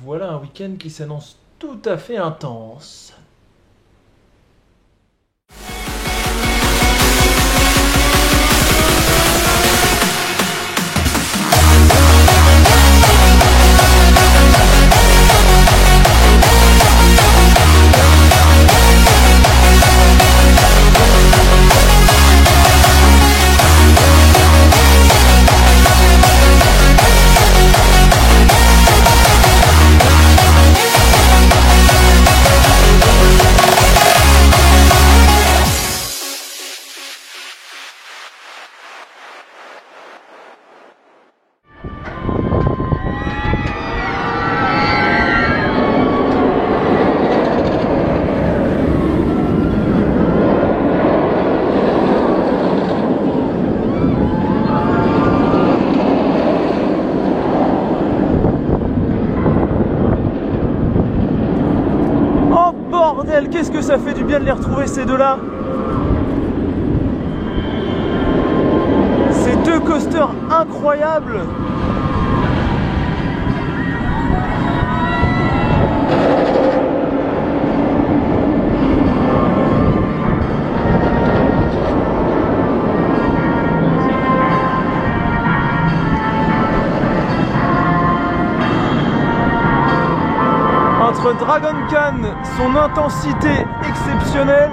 Voilà un week-end qui s'annonce tout à fait intense. Bordel, qu'est-ce que ça fait du bien de les retrouver ces deux-là. Ces deux coasters incroyables. Entre Dragon Khan, son intensité exceptionnelle,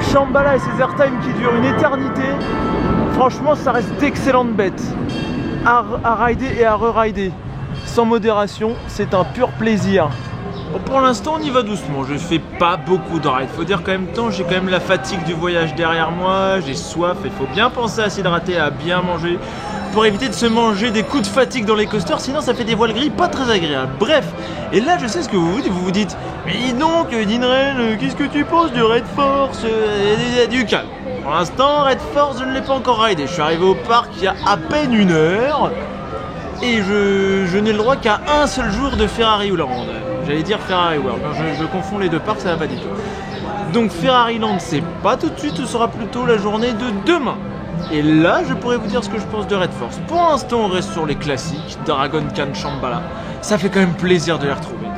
Shambhala et ses airtime qui durent une éternité, franchement ça reste d'excellentes bêtes à rider et à re-rider. Sans modération, c'est un pur plaisir. Bon, pour l'instant on y va doucement, je fais pas beaucoup de rides. Faut dire qu'en même temps j'ai quand même la fatigue du voyage derrière moi, j'ai soif et il faut bien penser à s'hydrater, à bien manger pour éviter de se manger des coups de fatigue dans les coasters, sinon ça fait des voiles gris pas très agréables. Bref, et là je sais ce que vous vous dites, mais dis donc Dinrel, qu'est-ce que tu penses du Red Force du calme. Pour l'instant Red Force je ne l'ai pas encore ridé, je suis arrivé au parc il y a à peine 1 heure et je n'ai le droit qu'à un seul jour de Ferrari Land. J'allais dire Ferrari World, je confonds les deux parcs, ça va pas du tout. Donc Ferrari Land c'est pas tout de suite, ce sera plutôt la journée de demain. Et là, je pourrais vous dire ce que je pense de Red Force. Pour l'instant, on reste sur les classiques, Dragon Khan, Shambhala. Ça fait quand même plaisir de les retrouver.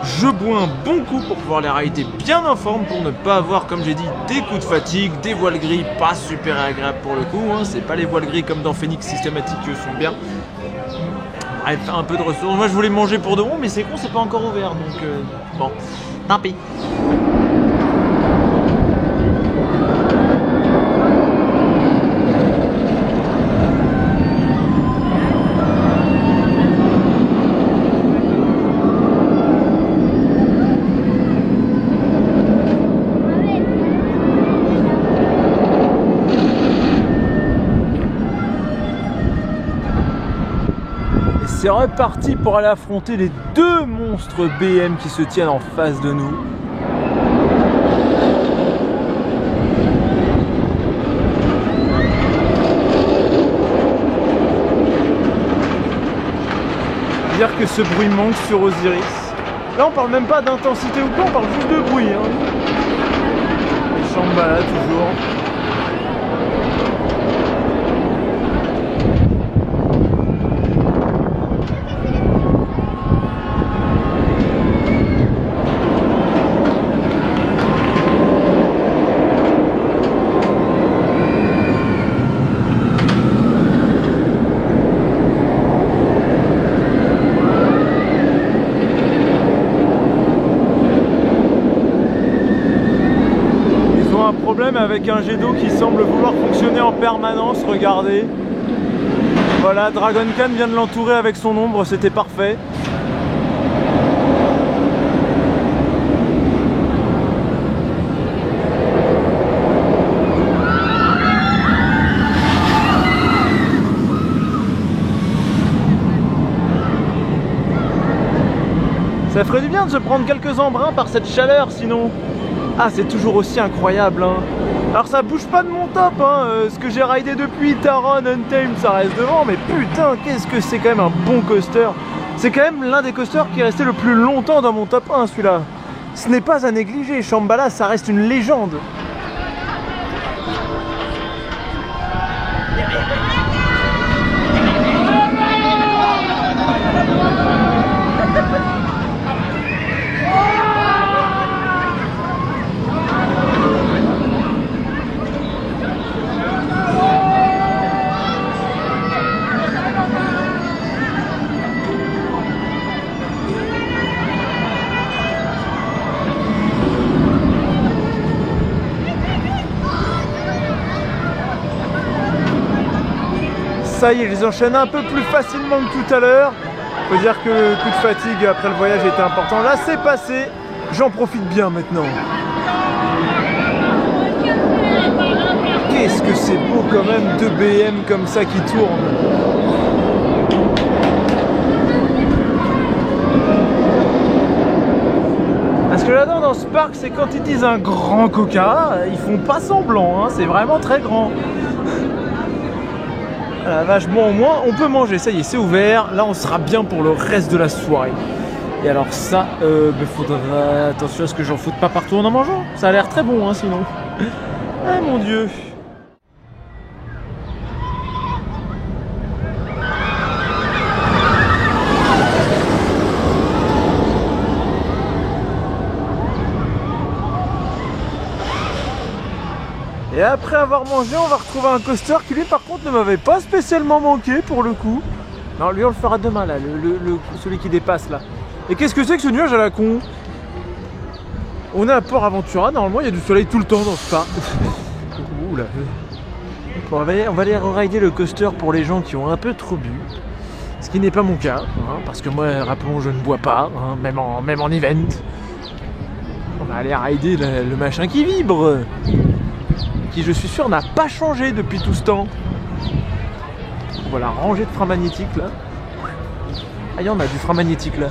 Je bois un bon coup pour pouvoir les rider bien en forme, pour ne pas avoir, comme j'ai dit, des coups de fatigue, des voiles gris pas super agréables pour le coup. Hein. C'est pas les voiles gris comme dans Phoenix Systematic qui sont bien. Bref, un peu de ressources. Moi, je voulais manger pour de bon, mais c'est con, c'est pas encore ouvert. Donc, bon, tant pis. C'est reparti pour aller affronter les deux monstres BM qui se tiennent en face de nous. Dire que ce bruit manque sur Osiris. Là on parle même pas d'intensité ou quoi, on parle juste de bruit. Hein. Et Shambhala toujours. Avec un jet d'eau qui semble vouloir fonctionner en permanence, regardez. Voilà, Dragon Khan vient de l'entourer avec son ombre, c'était parfait. Ça ferait du bien de se prendre quelques embruns par cette chaleur sinon. Ah, c'est toujours aussi incroyable hein. Alors ça bouge pas de mon top hein. Ce que j'ai ridé depuis Taron, Untamed, ça reste devant. Mais putain, qu'est-ce que c'est quand même un bon coaster. C'est quand même l'un des coasters qui est resté le plus longtemps dans mon top 1 celui-là. Ce n'est pas à négliger, Shambhala ça reste une légende. Ça y est, je les enchaîne un peu plus facilement que tout à l'heure. Faut dire que le coup de fatigue après le voyage était important. Là, c'est passé. J'en profite bien maintenant. Qu'est-ce que c'est beau quand même, 2 BM comme ça qui tournent. Ce que j'adore dans ce parc, c'est quand ils disent un grand coca, ils font pas semblant, hein, c'est vraiment très grand. La vache, bon au moins on peut manger, ça y est, c'est ouvert. Là on sera bien pour le reste de la soirée. Et alors ça, faudra attention à ce que j'en foute pas partout en mangeant. Ça a l'air très bon hein, sinon. Ah mon dieu. Et après avoir mangé, on va retrouver un coaster qui lui par contre ne m'avait pas spécialement manqué pour le coup. Non, lui on le fera demain là, celui qui dépasse là. Et qu'est-ce que c'est que ce nuage à la con? On est à Port Aventura, normalement il y a du soleil tout le temps dans ce parc. Ouh là. Bon, on va aller rider le coaster pour les gens qui ont un peu trop bu. Ce qui n'est pas mon cas, hein, parce que moi, rappelons, je ne bois pas, hein, même en event. On va aller rider le machin qui vibre. Qui je suis sûr n'a pas changé depuis tout ce temps. Voilà, rangée de freins magnétiques là. Ah, y en a du frein magnétique là.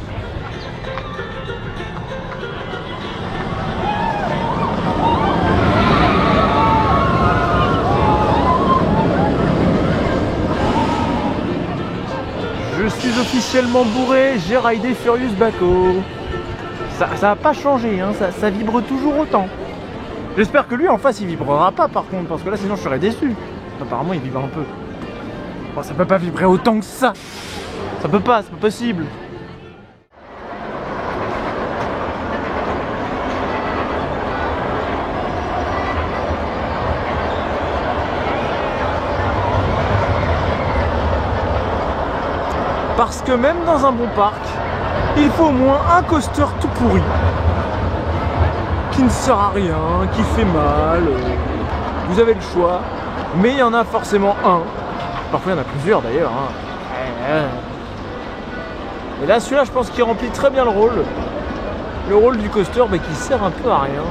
Je suis officiellement bourré, j'ai ridé Furious Baco. Ça n'a pas changé, hein, ça vibre toujours autant. J'espère que lui en face il vibrera pas par contre, parce que là sinon je serais déçu. Apparemment il vibre un peu. Bon, ça peut pas vibrer autant que ça. Ça peut pas, c'est pas possible. Parce que même dans un bon parc, il faut au moins un coaster tout pourri. Qui ne sert à rien, qui fait mal, vous avez le choix, mais il y en a forcément un. Parfois il y en a plusieurs d'ailleurs. Hein. Et là celui-là je pense qu'il remplit très bien le rôle du coaster mais qui sert un peu à rien.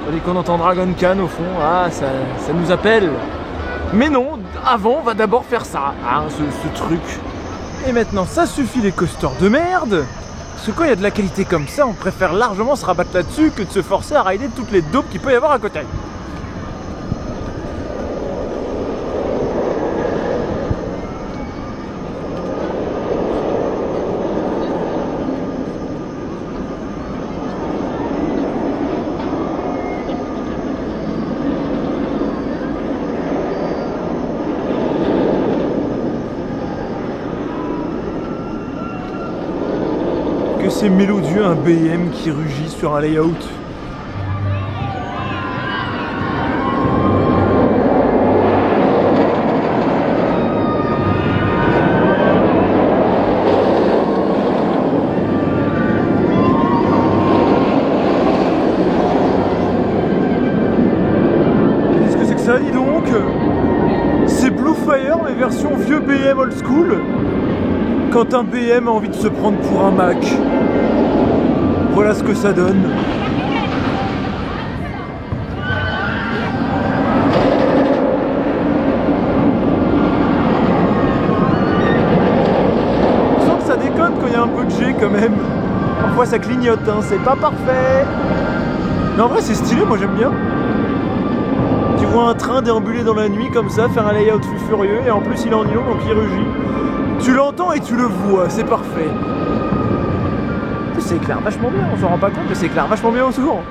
Tandis qu'on entend Dragon Khan au fond, ah ça nous appelle. Mais non, avant on va d'abord faire ça, hein, ce truc. Et maintenant ça suffit les coasters de merde. Parce que quand il y a de la qualité comme ça, on préfère largement se rabattre là-dessus que de se forcer à rider toutes les daubes qu'il peut y avoir à côté. C'est mélodieux un BM qui rugit sur un layout. Qu'est-ce que c'est que ça, dis donc? C'est Blue Fire mais version vieux BM old school. Quand un BM a envie de se prendre pour un Mac. Voilà ce que ça donne. Je sens que ça déconne quand il y a un peu de G quand même. Parfois ça clignote, hein, c'est pas parfait. Mais en vrai c'est stylé, moi j'aime bien. Tu vois un train déambuler dans la nuit comme ça, faire un layout furieux, et en plus il est en îlot donc il rugit. Tu l'entends et tu le vois, c'est parfait. C'est éclaire vachement bien, on s'en rend pas compte, mais c'est éclaire vachement bien autour.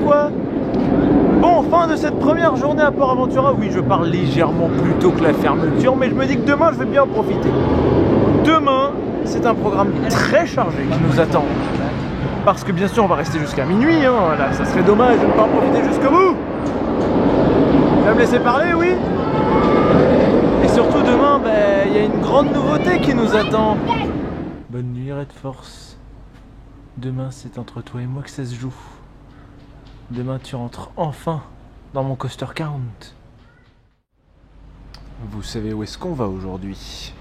quoi. Bon, fin de cette première journée à Port Aventura. Oui, je parle légèrement plus tôt que la fermeture, mais je me dis que demain, je vais bien en profiter. Demain, c'est un programme très chargé qui nous attend. Parce que bien sûr, on va rester jusqu'à minuit, hein, voilà, ça serait dommage de ne pas en profiter jusqu'au bout. Tu vas me laisser parler, oui? Et surtout, demain, il y a une grande nouveauté qui nous attend. Bonne nuit, Red Force. Demain, c'est entre toi et moi que ça se joue. Demain, tu rentres enfin dans mon coaster count. Vous savez où est-ce qu'on va aujourd'hui?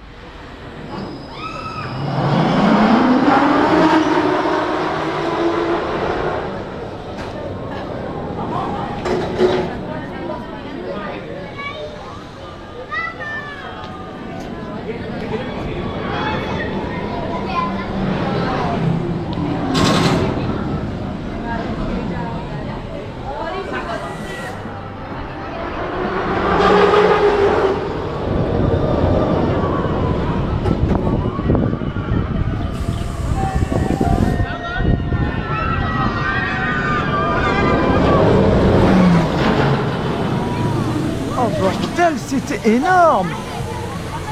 C'était énorme.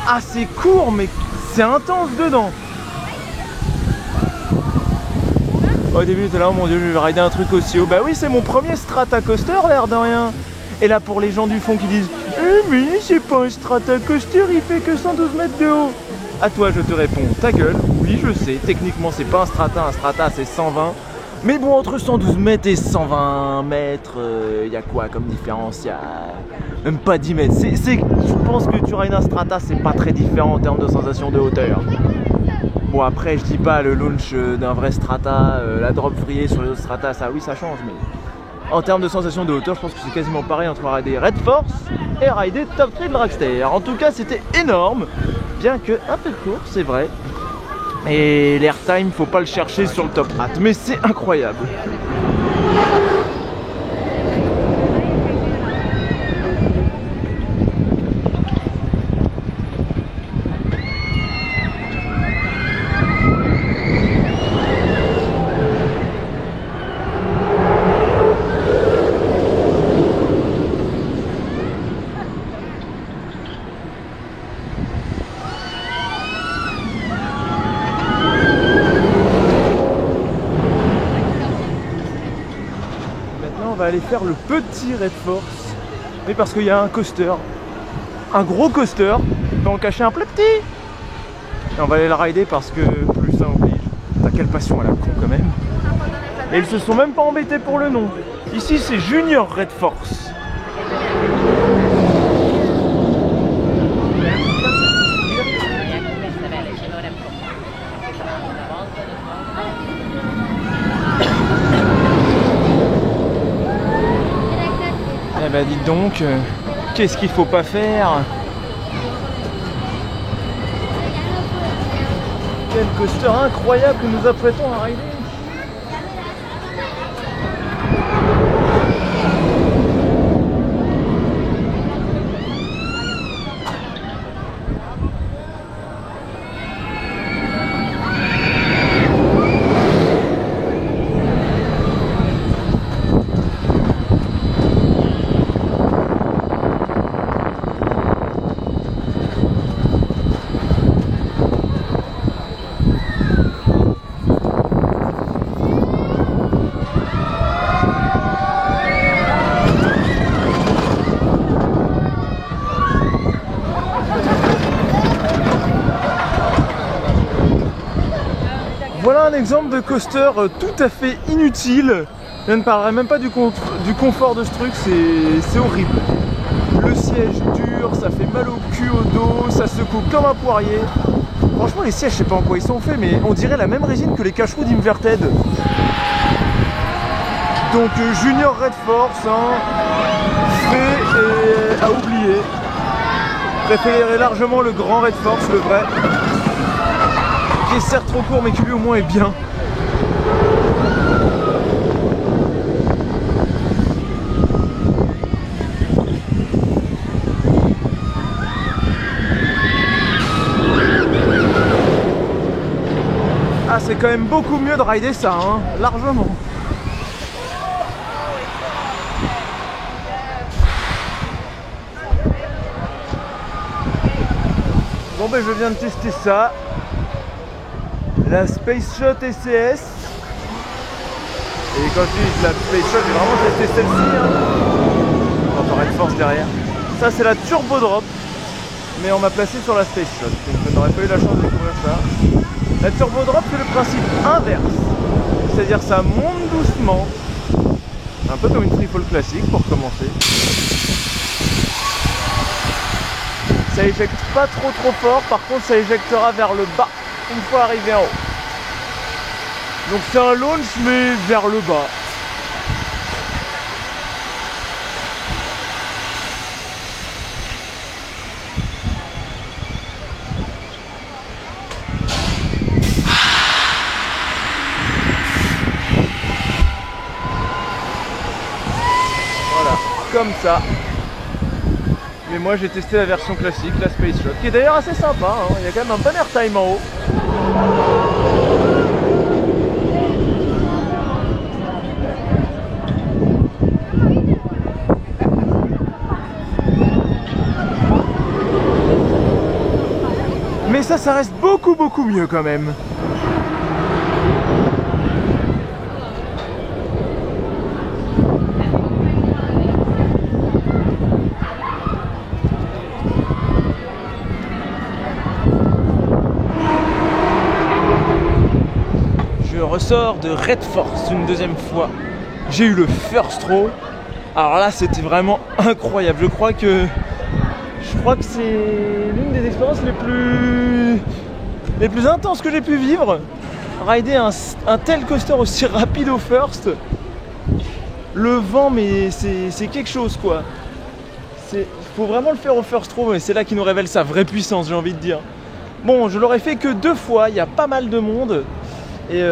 Ah, c'est court, mais c'est intense dedans. Au début, t'es là, oh mon dieu, je vais rider un truc aussi haut. Bah oui, c'est mon premier strata coaster, l'air de rien. Et là, pour les gens du fond qui disent mais c'est pas un strata coaster, il fait que 112 mètres de haut. À toi, je te réponds, ta gueule. Oui, je sais, techniquement, c'est pas un strata c'est 120. Mais bon, entre 112 mètres et 120 mètres, il y a quoi comme différence? Il y a même pas 10 mètres. Je pense que tu rides un strata, c'est pas très différent en termes de sensation de hauteur. Bon, après, je dis pas le launch d'un vrai strata, la drop vrillée sur les autres strata, ça oui, ça change. Mais en termes de sensation de hauteur, je pense que c'est quasiment pareil entre rider Red Force et rider Top Thrill Dragster. En tout cas, c'était énorme, bien que un peu court, c'est vrai. Et l'airtime, faut pas le chercher sur le top hat, mais c'est incroyable. On va aller faire le petit Red Force. Oui, parce qu'il y a un coaster, un gros coaster, on peut en cacher un plus petit. Et on va aller le rider parce que plus ça oblige. T'as quelle passion à la con quand même. Et ils se sont même pas embêtés pour le nom. Ici c'est Junior Red Force. Eh ben dites donc, qu'est-ce qu'il faut pas faire? Quel coaster incroyable que nous apprêtons à rider. Voilà un exemple de coaster tout à fait inutile. Je ne parlerai même pas du confort de ce truc, c'est horrible. Le siège dur, ça fait mal au cul, au dos, ça secoue comme un poirier. Franchement les sièges, je sais pas en quoi ils sont faits, mais on dirait la même résine que les cache-roues d'Inverted. Donc Junior Red Force, hein, fait et à oublier. Préférez largement le grand Red Force, le vrai. Qui est certes trop court mais qui lui au moins est bien. Ah, c'est quand même beaucoup mieux de rider ça, hein, largement. Bon ben je viens de tester ça. La Space Shot SCS. Et quand je dis la Space Shot, j'ai vraiment testé celle-ci. Hein. On va parler de force derrière. Ça c'est la Turbo Drop. Mais on m'a placé sur la Space Shot. Donc je n'aurais pas eu la chance de découvrir ça. La Turbo Drop c'est le principe inverse. C'est-à-dire ça monte doucement. Un peu comme une free fall classique pour commencer. Ça éjecte pas trop fort, par contre ça éjectera vers le bas une fois arrivé en haut. Donc c'est un launch mais vers le bas. Voilà, comme ça. Mais moi j'ai testé la version classique, la Space Shot, qui est d'ailleurs assez sympa, hein. Il y a quand même un bon airtime en haut. Mais ça reste beaucoup mieux quand même. Je ressors de Red Force une deuxième fois. J'ai eu le first row. Alors là c'était vraiment incroyable. Je crois que c'est l'une des expériences les plus intenses que j'ai pu vivre. Rider un tel coaster aussi rapide au first. Le vent, mais c'est quelque chose quoi. Il faut vraiment le faire au first row, mais c'est là qu'il nous révèle sa vraie puissance, j'ai envie de dire. Bon, je l'aurais fait que 2 fois, il y a pas mal de monde. Et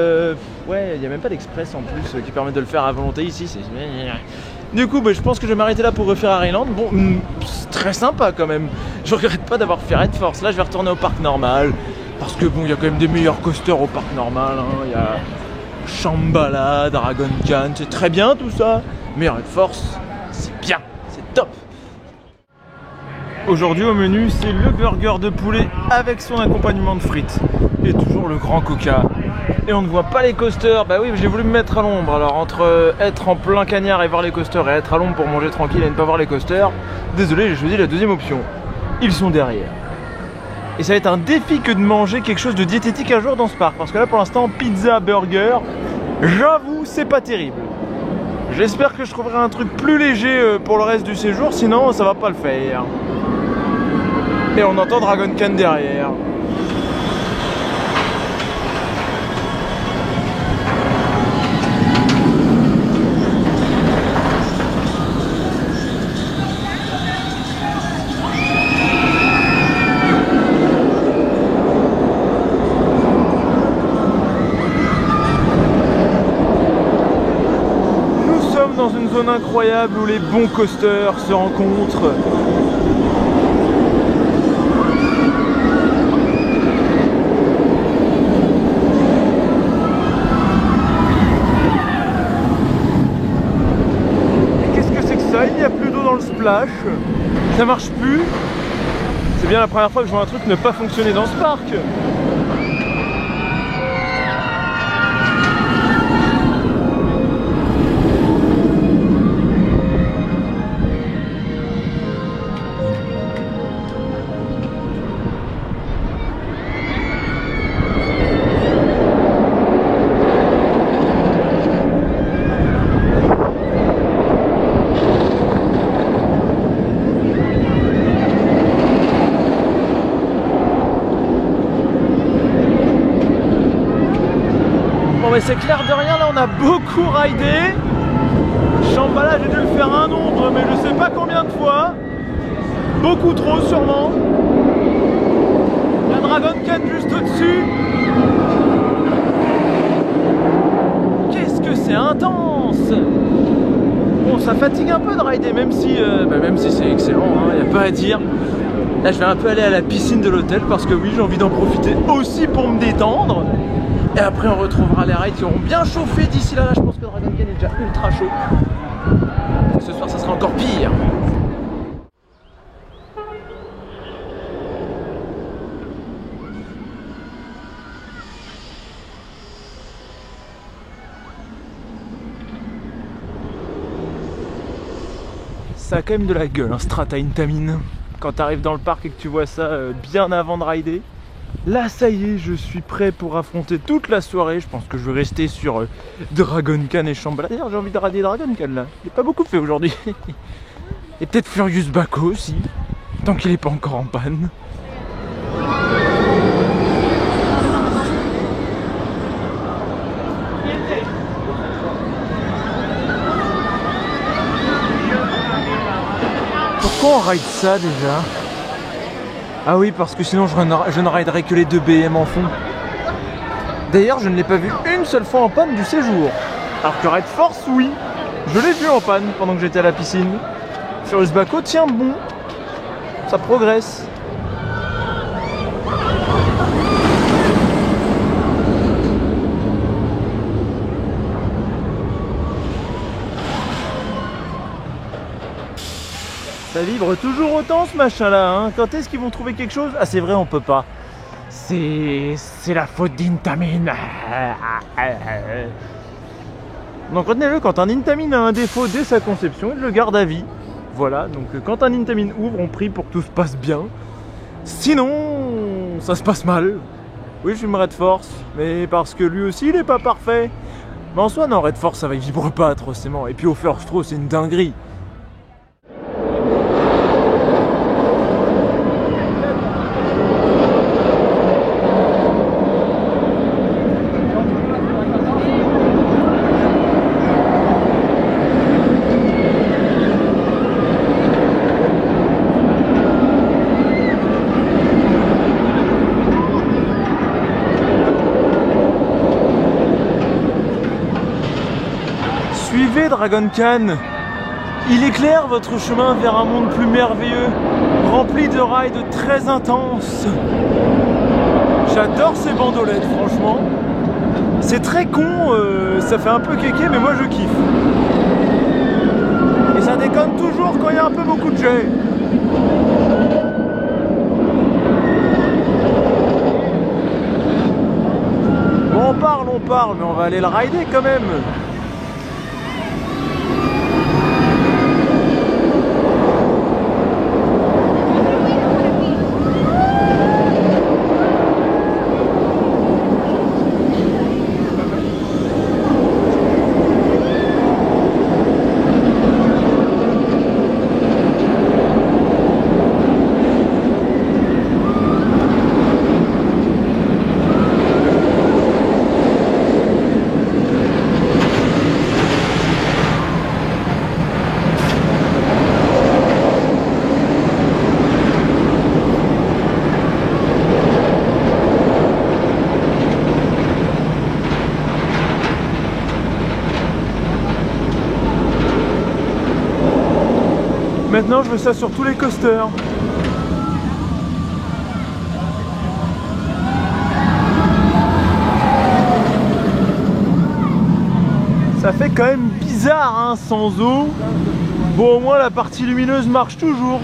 ouais, il n'y a même pas d'express en plus qui permet de le faire à volonté ici. Du coup, je pense que je vais m'arrêter là pour refaire Land. Bon, c'est très sympa quand même. Je regrette pas d'avoir fait Red Force. Là, je vais retourner au parc normal. Parce que bon, il y a quand même des meilleurs coasters au parc normal. Il y a Shambhala, Dragon Khan, c'est très bien tout ça. Mais Red Force, c'est bien, c'est top. Aujourd'hui au menu, c'est le burger de poulet avec son accompagnement de frites. Et toujours le grand coca. Et on ne voit pas les coasters. Bah oui, j'ai voulu me mettre à l'ombre. Alors entre être en plein cagnard et voir les coasters et être à l'ombre pour manger tranquille et ne pas voir les coasters, désolé, j'ai choisi la deuxième option. Ils sont derrière. Et ça va être un défi que de manger quelque chose de diététique un jour dans ce parc. Parce que là pour l'instant, pizza, burger, j'avoue, c'est pas terrible. J'espère que je trouverai un truc plus léger pour le reste du séjour, sinon ça va pas le faire. Et on entend Dragon Khan derrière. Dans une zone incroyable où les bons coasters se rencontrent. Et qu'est-ce que c'est que ça? Il n'y a plus d'eau dans le splash. Ça marche plus. C'est bien la première fois que je vois un truc ne pas fonctionner dans ce parc. Mais c'est clair de rien, là on a beaucoup ridé. Shambhala, j'ai dû le faire un nombre, mais je sais pas combien de fois. Beaucoup trop sûrement. Il y a Dragon Khan juste au-dessus. Qu'est-ce que c'est intense! Bon, ça fatigue un peu de rider, même si c'est excellent, il n'y a pas à dire. Là je vais un peu aller à la piscine de l'hôtel parce que oui, j'ai envie d'en profiter aussi pour me détendre. Et après on retrouvera les rides qui auront bien chauffé d'ici là. Je pense que Dragon Khan est déjà ultra chaud. Ce soir ça sera encore pire. ça a quand même de la gueule, un Strata Intamin. Quand tu arrives dans le parc et que tu vois ça bien avant de rider. Là, ça y est, je suis prêt pour affronter toute la soirée. Je pense que je vais rester sur Dragon Khan et Shambhala. D'ailleurs, j'ai envie de rider Dragon Khan là. Il n'est pas beaucoup fait aujourd'hui. Et peut-être Furious Baco aussi, tant qu'il n'est pas encore en panne. Pourquoi on ride ça déjà? Ah oui, parce que sinon je ne riderai que les 2 BM en fond. D'ailleurs, je ne l'ai pas vu une seule fois en panne du séjour. Alors que Red Force, oui, je l'ai vu en panne pendant que j'étais à la piscine. Furious Baco tient bon, ça progresse. Ça vibre toujours autant ce machin là, hein. Quand est-ce qu'ils vont trouver quelque chose? Ah c'est vrai, on peut pas. C'est la faute d'Intamin. Donc retenez-le, quand un Intamin a un défaut dès sa conception, il le garde à vie. Voilà, donc quand un Intamin ouvre, on prie pour que tout se passe bien. Sinon, ça se passe mal. Oui, je fume Red Force, mais parce que lui aussi il est pas parfait. Mais en soi, non, Red Force ça va, il vibre pas atrocement. Et puis au First Throw, c'est une dinguerie. Suivez Dragon Khan, il éclaire votre chemin vers un monde plus merveilleux, rempli de rides très intenses. J'adore ces bandolettes, franchement. C'est très con, ça fait un peu kéké, mais moi je kiffe. Et ça déconne toujours quand il y a un peu beaucoup de jets. Bon, on parle, mais on va aller le rider quand même. Maintenant, je veux ça sur tous les coasters. Ça fait quand même bizarre, hein, sans eau. Bon, au moins la partie lumineuse marche toujours.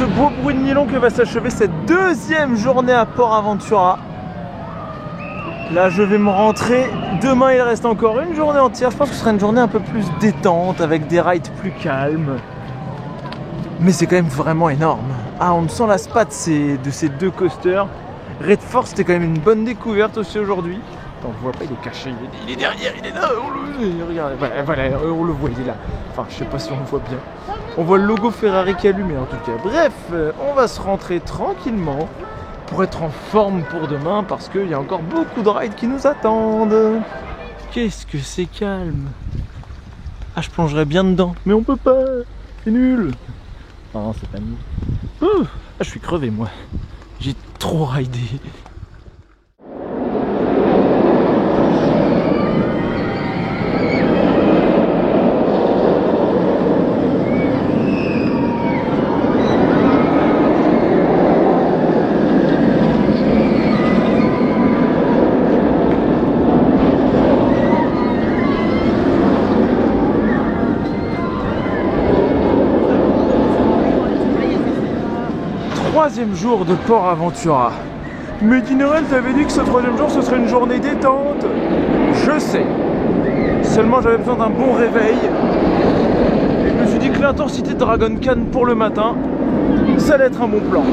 ce beau bruit de nylon que va s'achever cette deuxième journée à Port Aventura. Là je vais me rentrer. Demain il reste encore une journée entière. Je pense que ce sera une journée un peu plus détente avec des rides plus calmes. Mais c'est quand même vraiment énorme. Ah, on ne s'en lasse pas de ces deux coasters. Red Force c'était quand même une bonne découverte aussi aujourd'hui. On le voit pas, il est caché, il est derrière, il est là, regardez, voilà, on le voit, il est là. Enfin, je sais pas si on le voit bien. On voit le logo Ferrari qui est allumé en tout cas. Bref, on va se rentrer tranquillement pour être en forme pour demain parce qu'il y a encore beaucoup de rides qui nous attendent. Qu'est-ce que c'est calme. Ah, je plongerais bien dedans, mais on peut pas, c'est nul. Non, c'est pas nul. Ah, je suis crevé moi, j'ai trop ridé. Troisième jour de Port Aventura. Mais Noël t'avais dit que ce troisième jour ce serait une journée détente. Je sais. Seulement j'avais besoin d'un bon réveil. Et je me suis dit que l'intensité de Dragon Khan pour le matin, ça allait être un bon plan.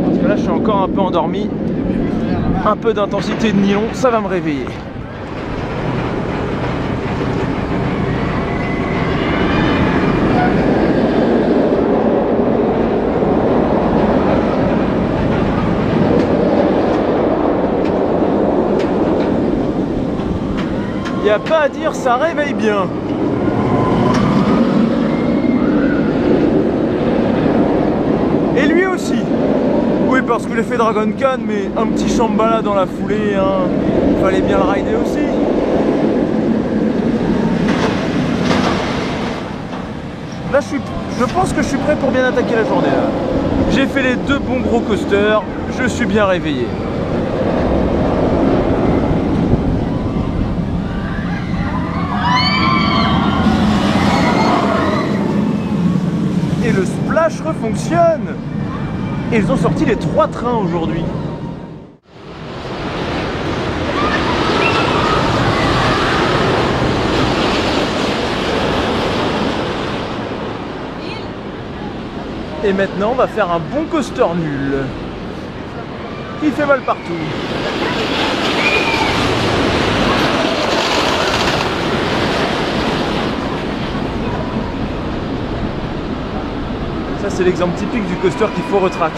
Parce que là je suis encore un peu endormi. Un peu d'intensité de nylon, ça va me réveiller. Y a pas à dire, ça réveille bien. Et lui aussi. Oui, parce que l'effet Dragon Khan, mais un petit Shambhala dans la foulée, hein. Fallait bien le rider aussi. Là, je pense que je suis prêt pour bien attaquer la journée. J'ai fait les deux bons gros coasters, je suis bien réveillé. Et le splash refonctionne. Et ils ont sorti les 3 trains aujourd'hui. Et maintenant on va faire un bon coaster nul. Il fait mal partout. Ça c'est l'exemple typique du coaster qu'il faut retrack.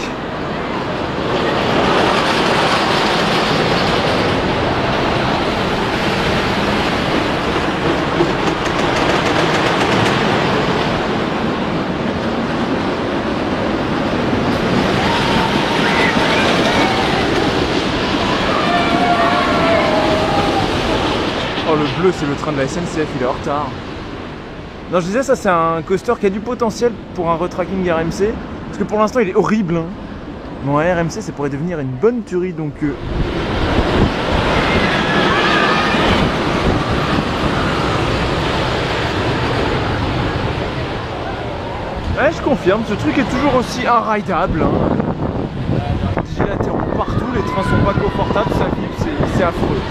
Oh le bleu c'est le train de la SNCF, il est en retard. Non, je disais, ça c'est un coaster qui a du potentiel pour un retracking RMC. Parce que pour l'instant il est horrible. Hein. Bon, un RMC ça pourrait devenir une bonne tuerie donc. Ouais, je confirme, ce truc est toujours aussi inridable. Hein. Digilatéraux partout, les trains sont pas confortables, ça vibre, c'est affreux.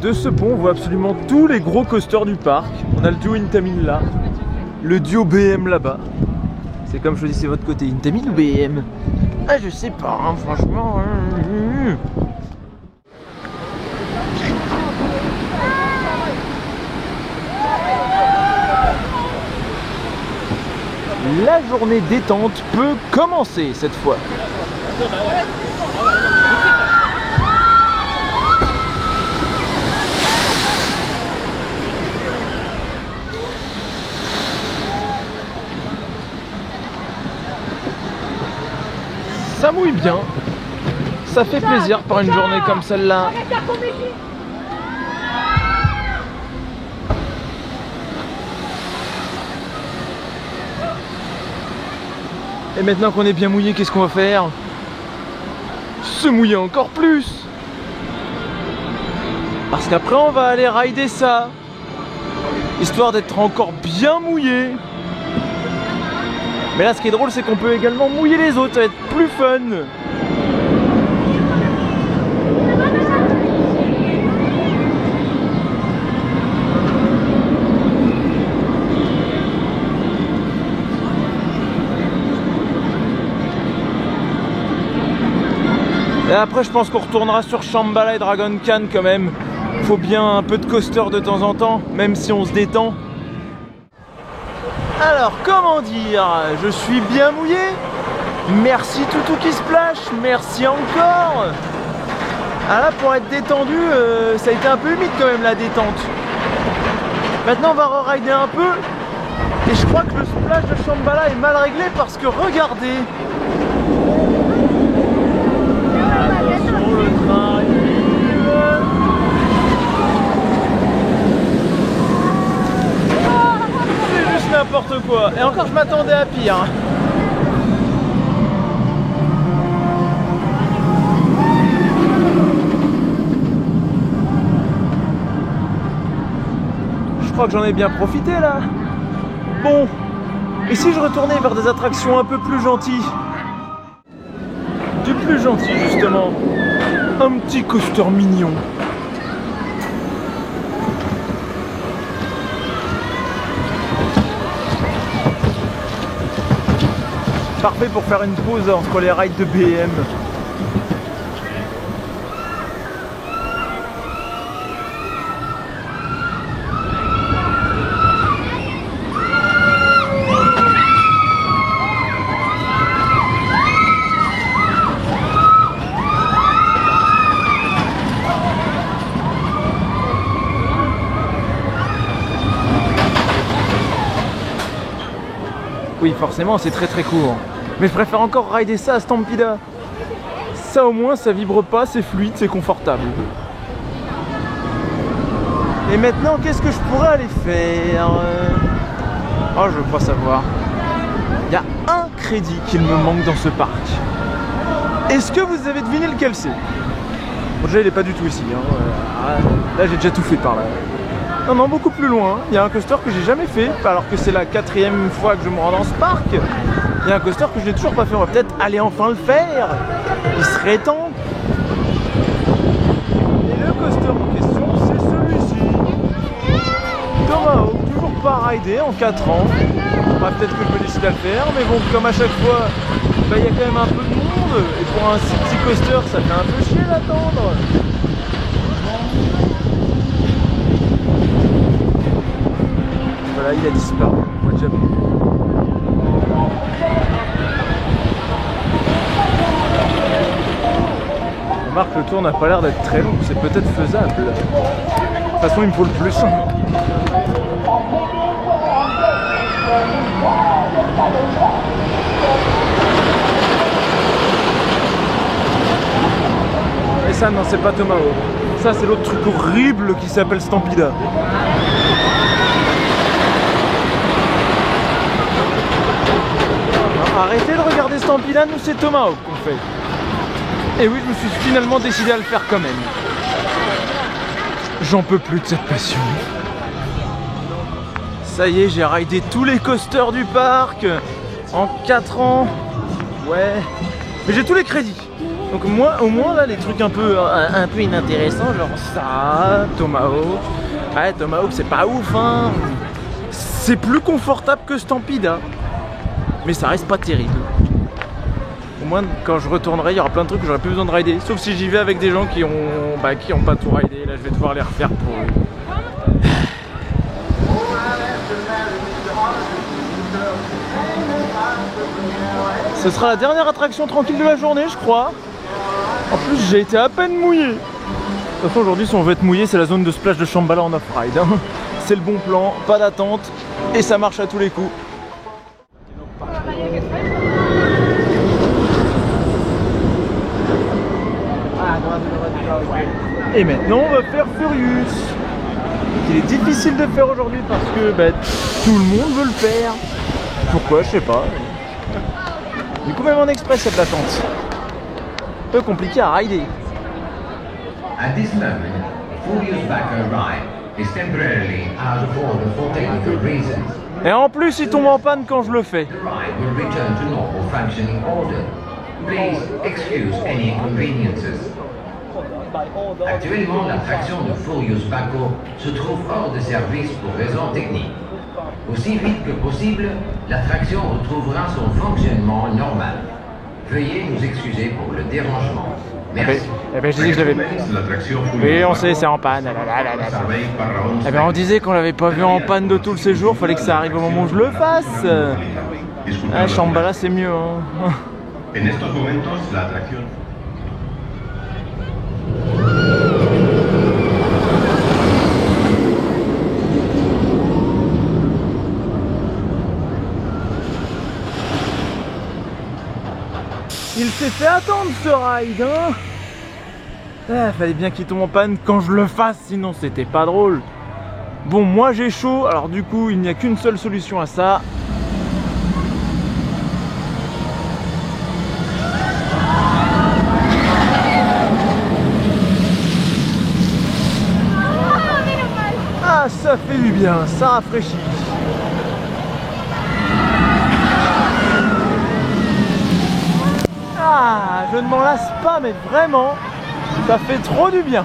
De ce pont, on voit absolument tous les gros coasters du parc. On a le duo Intamin là, le duo BM là-bas. C'est comme choisissez votre côté, Intamin ou BM. Ah, je sais pas, hein, franchement. La journée détente peut commencer cette fois. Ça mouille bien, ça fait plaisir par une journée comme celle-là. Et maintenant qu'on est bien mouillé, qu'est-ce qu'on va faire? Se mouiller encore plus. Parce qu'après on va aller rider ça, histoire d'être encore bien mouillé. Mais là ce qui est drôle c'est qu'on peut également mouiller les autres, ça va être plus fun. Et après je pense qu'on retournera sur Shambhala et Dragon Khan quand même. Faut bien un peu de coaster de temps en temps, même si on se détend. Alors comment dire, je suis bien mouillé. Merci Toutou qui Splash, merci encore. Ah là pour être détendu, ça a été un peu humide quand même la détente. Maintenant on va re-rider un peu. Et je crois que le splash de Shambhala est mal réglé parce que regardez. Attention, le train arrive. C'est juste n'importe quoi. Et encore je m'attendais à pire. Je crois que j'en ai bien profité là. Bon, et si je retournais vers des attractions un peu plus gentilles? Du plus gentil justement. Un petit coaster mignon. Parfait pour faire une pause entre les rides de BM. Oui, forcément, c'est très très court. Mais je préfère encore rider ça à Stampida. Ça au moins, ça vibre pas, c'est fluide, c'est confortable. Et maintenant, qu'est-ce que je pourrais aller faire? Oh, je veux pas savoir. Il y a un crédit qu'il me manque dans ce parc. Est-ce que vous avez deviné lequel c'est? Bon, déjà, il est pas du tout ici. Hein. Là, j'ai déjà tout fait par là. Non, non, beaucoup plus loin. Il y a un coaster que j'ai jamais fait, alors que c'est la 4e fois que je me rends dans ce parc. Il y a un coaster que je n'ai toujours pas fait. On va peut-être aller enfin le faire. Il serait temps. Et le coaster en question, c'est celui-ci. Tomahawk, toujours pas ridé en 4 ans. Bah, peut-être que je me décide à le faire, mais bon, comme à chaque fois, bah, il y a quand même un peu de monde. Et pour un si petit coaster, ça fait un peu chier d'attendre. Voilà, il a disparu. Moi, déjà... Remarque, le tour n'a pas l'air d'être très long, c'est peut-être faisable. De toute façon, il me faut le plus. Et ça, non, c'est pas Tomahawk. Ça, c'est l'autre truc horrible qui s'appelle Stampida. Arrêtez de regarder Stampida, nous c'est Tomahawk qu'on fait. Et oui, je me suis finalement décidé à le faire quand même. J'en peux plus de cette passion. Ça y est, j'ai ridé tous les coasters du parc en 4 ans. Ouais. Mais j'ai tous les crédits. Donc moi, au moins là, les trucs un peu inintéressants, genre ça, Tomahawk. Ouais, Tomahawk c'est pas ouf, hein. C'est plus confortable que Stampida. Mais ça reste pas terrible. Au moins quand je retournerai, il y aura plein de trucs que j'aurai plus besoin de rider. Sauf si j'y vais avec des gens qui ont pas tout ridé. Là je vais devoir les refaire pour eux. Ce sera la dernière attraction tranquille de la journée, je crois. En plus, j'ai été à peine mouillé. De toute façon, aujourd'hui, si on veut être mouillé, c'est la zone de splash de Shambhala en off-ride. Hein. C'est le bon plan, pas d'attente, et ça marche à tous les coups. Et maintenant, on va faire Furious. Il est difficile de faire aujourd'hui parce que tout le monde veut le faire. Pourquoi, je sais pas. Du coup, même en express, il y a de l'attente. Un peu compliqué à rider. At this moment, Furious Backer Ride is temporarily out of order for technical reasons. Et en plus, il tombe en panne quand je le fais. The ride will return to normal functioning order. Please excuse any inconveniences. Actuellement, l'attraction de Furious Backer se trouve hors de service pour raisons techniques. Aussi vite que possible, l'attraction retrouvera son fonctionnement normal. Veuillez nous excuser pour le dérangement. Merci. Eh ben, je disais que je l'avais. Oui, on sait, c'est en panne. Eh ben, on disait qu'on l'avait pas vu en panne de tout le séjour, fallait que ça arrive au moment où je le fasse. Ah, Shambhala, c'est mieux. Hein. En estos momentos, la atracción. Il s'est fait attendre ce ride, hein. Ah, fallait bien qu'il tombe en panne quand je le fasse, sinon c'était pas drôle. Bon, moi j'ai chaud, alors du coup il n'y a qu'une seule solution à ça. Ah, ça fait du bien, ça rafraîchit. Ah, je ne m'en lasse pas, mais vraiment, ça fait trop du bien.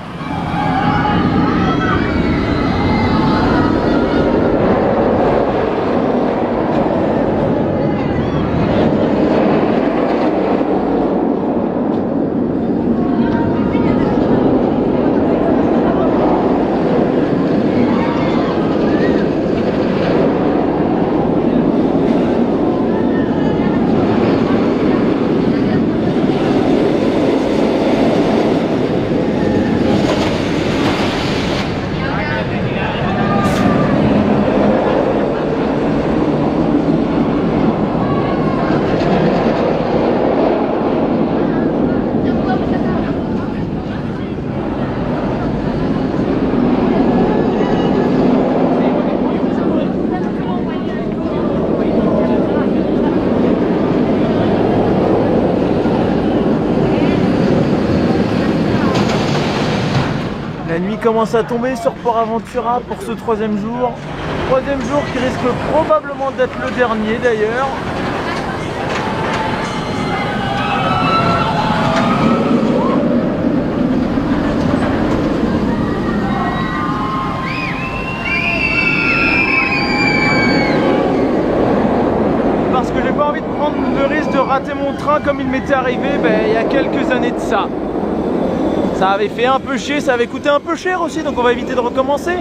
La nuit commence à tomber sur Port Aventura pour ce troisième jour. Troisième jour qui risque probablement d'être le dernier d'ailleurs. Parce que j'ai pas envie de prendre le risque de rater mon train comme il m'était arrivé il y a quelques années de ça. Ça avait fait un peu chier, ça avait coûté un peu cher aussi, donc on va éviter de recommencer.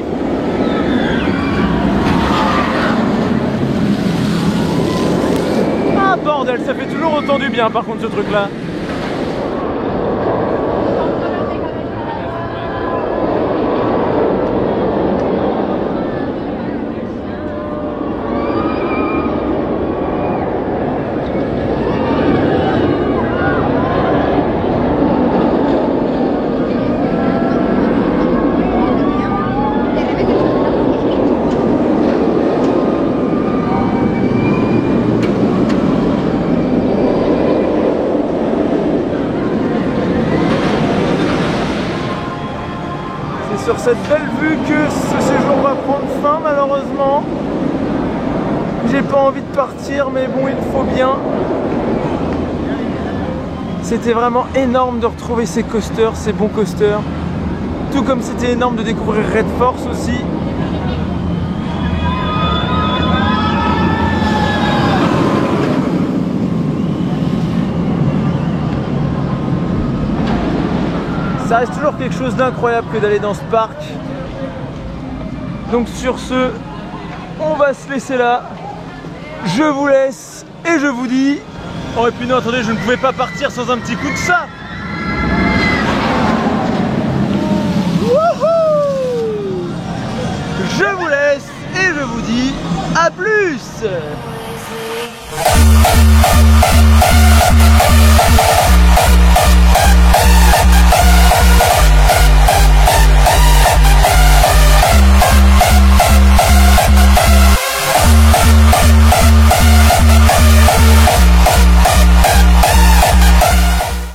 Ah bordel, ça fait toujours autant du bien par contre ce truc là. Sur cette belle vue que ce séjour va prendre fin malheureusement. J'ai pas envie de partir mais bon il faut bien. C'était vraiment énorme de retrouver ces coasters, ces bons coasters. Tout comme c'était énorme de découvrir Red Force aussi. Ça reste toujours quelque chose d'incroyable que d'aller dans ce parc. Donc sur ce, on va se laisser là. Je vous laisse et je vous dis... Oh et puis non, attendez, je ne pouvais pas partir sans un petit coup de ça. Wouhou! Je vous laisse et je vous dis à plus.